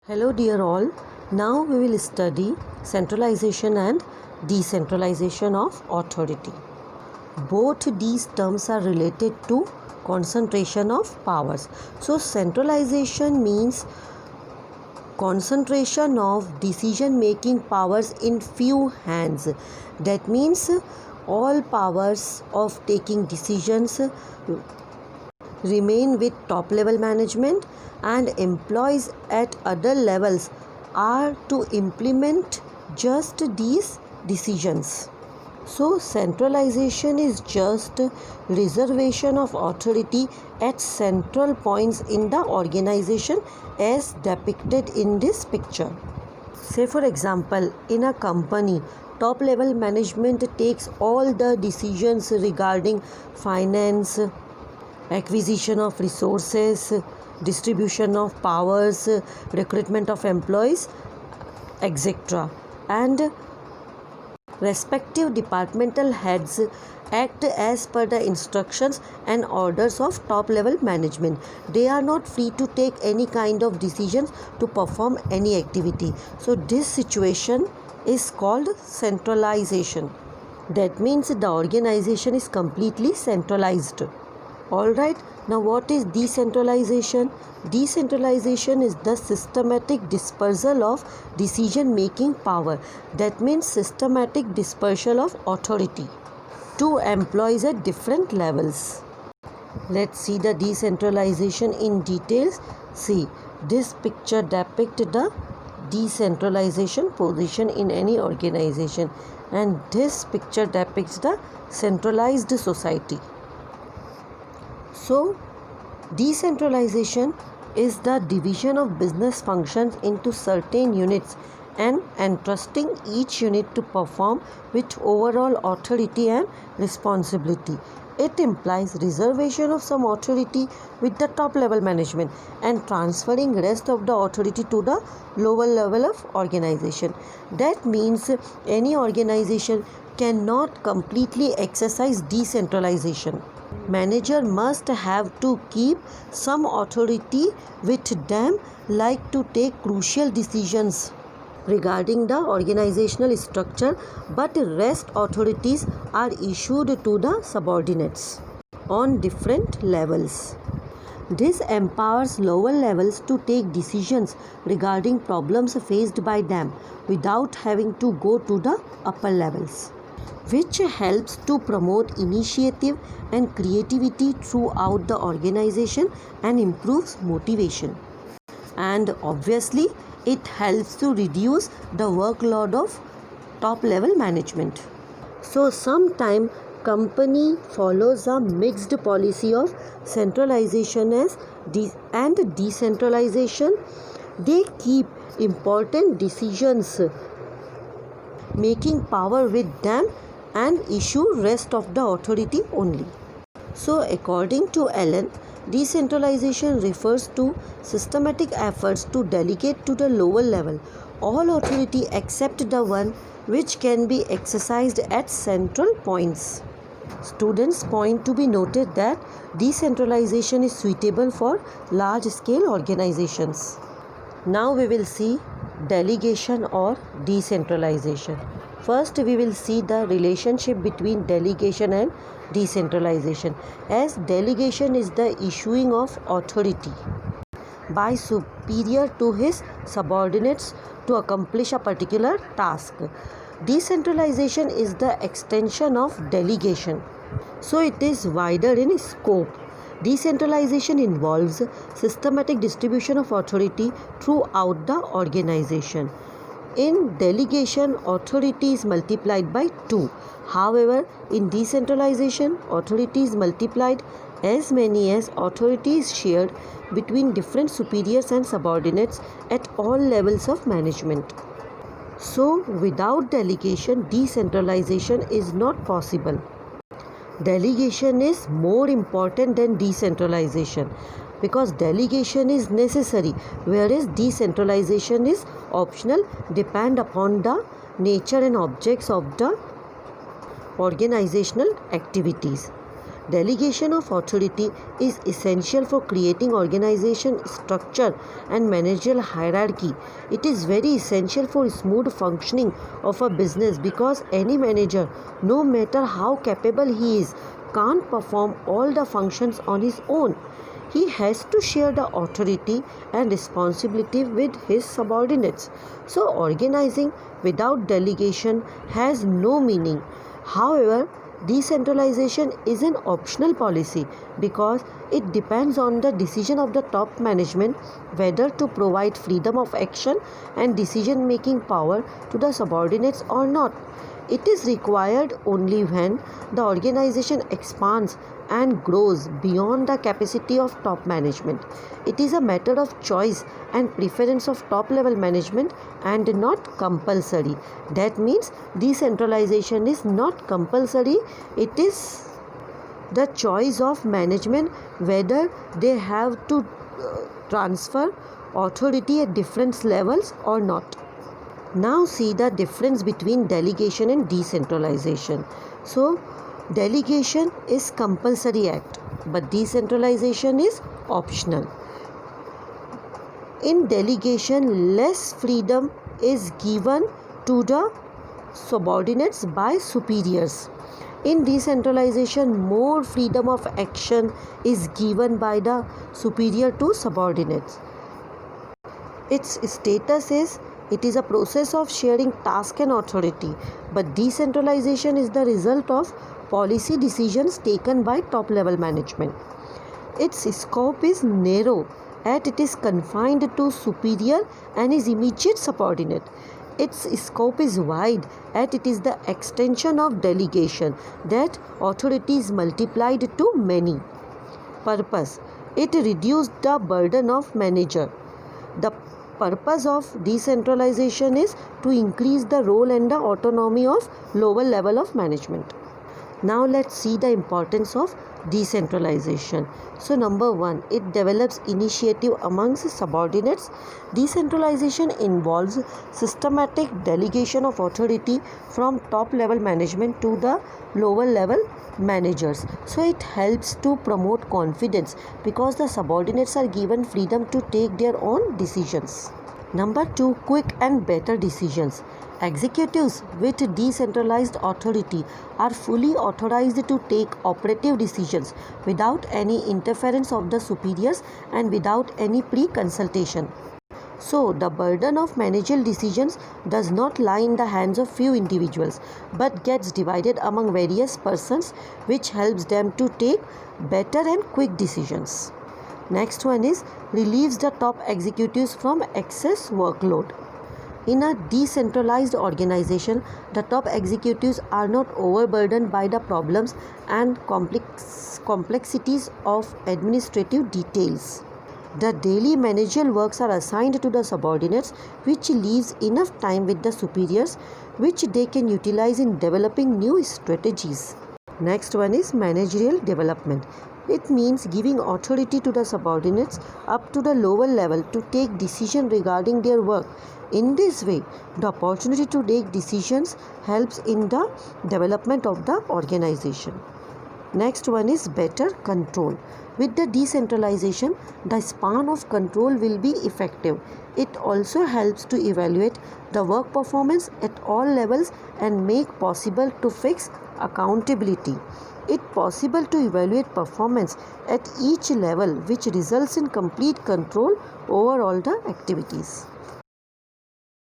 Hello dear all, now we will study centralization and decentralization of authority. Both these terms are related to concentration of powers. So centralization means concentration of decision making powers in few hands. That means all powers of taking decisions remain with top level management, and employees at other levels are to implement just these decisions. So centralization is just reservation of authority at central points in the organization as depicted in this picture. Say for example, in a company, top level management takes all the decisions regarding finance, acquisition of resources, distribution of powers, recruitment of employees, etc. And respective departmental heads act as per the instructions and orders of top level management. They are not free to take any kind of decisions to perform any activity. So this situation is called centralization. That means the organization is completely centralized. Alright, now what is decentralization? Decentralization is the systematic dispersal of decision making power. That means systematic dispersal of authority to employees at different levels. Let's see the decentralization in details. See, this picture depicts the decentralization position in any organization, and this picture depicts the centralized society. So, decentralization is the division of business functions into certain units and entrusting each unit to perform with overall authority and responsibility. It implies reservation of some authority with the top level management and transferring rest of the authority to the lower level of organization. That means any organization cannot completely exercise decentralization. Manager must have to keep some authority with them, like to take crucial decisions regarding the organizational structure, but rest authorities are issued to the subordinates on different levels. This empowers lower levels to take decisions regarding problems faced by them without having to go to the upper levels, which helps to promote initiative and creativity throughout the organization and improves motivation. And obviously, it helps to reduce the workload of top level management. So sometimes company follows a mixed policy of centralization and decentralization. They keep important decisions making power with them and issue rest of the authority only. So according to Allen, decentralization refers to systematic efforts to delegate to the lower level all authority except the one which can be exercised at central points. Students point to be noted that decentralization is suitable for large scale organizations. Now we will see delegation or decentralization. First, we will see the relationship between delegation and decentralization, as delegation is the issuing of authority by superior to his subordinates to accomplish a particular task. Decentralization is the extension of delegation, so it is wider in scope. Decentralization involves systematic distribution of authority throughout the organization. In delegation, authority is multiplied by 2. However, in decentralization, authority is multiplied as many as authority is shared between different superiors and subordinates at all levels of management. So, without delegation, decentralization is not possible. Delegation is more important than decentralization because delegation is necessary, whereas decentralization is optional, depend upon the nature and objects of the organizational activities. Delegation of authority is essential for creating organization structure and managerial hierarchy. It is very essential for smooth functioning of a business because any manager, no matter how capable he is, can't perform all the functions on his own. He has to share the authority and responsibility with his subordinates. So, organizing without delegation has no meaning. However, decentralization is an optional policy because it depends on the decision of the top management whether to provide freedom of action and decision making power to the subordinates or not. It is required only when the organization expands and grows beyond the capacity of top management. It is a matter of choice and preference of top level management and not compulsory. That means decentralization is not compulsory, it is the choice of management whether they have to transfer authority at different levels or not. Now see the difference between delegation and decentralization. So delegation is compulsory act but decentralization is optional. In delegation, less freedom is given to the subordinates by superiors. In decentralization, more freedom of action is given by the superior to subordinates. Its status is it is a process of sharing task and authority, but decentralization is the result of policy decisions taken by top level management. Its scope is narrow as it is confined to superior and his immediate subordinate. Its scope is wide as it is the extension of delegation that authority is multiplied to many. Purpose: it reduced the burden of manager. The purpose of decentralization is to increase the role and the autonomy of lower level of management. Now let's see the importance of decentralization. So number 1, it develops initiative amongst subordinates. Decentralization involves systematic delegation of authority from top level management to the lower level managers. So it helps to promote confidence because the subordinates are given freedom to take their own decisions. Number 2, quick and better decisions. Executives with decentralized authority are fully authorized to take operative decisions without any interference of the superiors and without any pre-consultation. So, the burden of managerial decisions does not lie in the hands of few individuals but gets divided among various persons, which helps them to take better and quick decisions. Next one is relieves the top executives from excess workload. In a decentralized organization, the top executives are not overburdened by the problems and complexities of administrative details. The daily managerial works are assigned to the subordinates, which leaves enough time with the superiors, which they can utilize in developing new strategies. Next one is managerial development. It means giving authority to the subordinates up to the lower level to take decisions regarding their work. In this way, the opportunity to take decisions helps in the development of the organization. Next one is better control. With the decentralization, the span of control will be effective. It also helps to evaluate the work performance at all levels and make possible to fix accountability. It possible to evaluate performance at each level, which results in complete control over all the activities.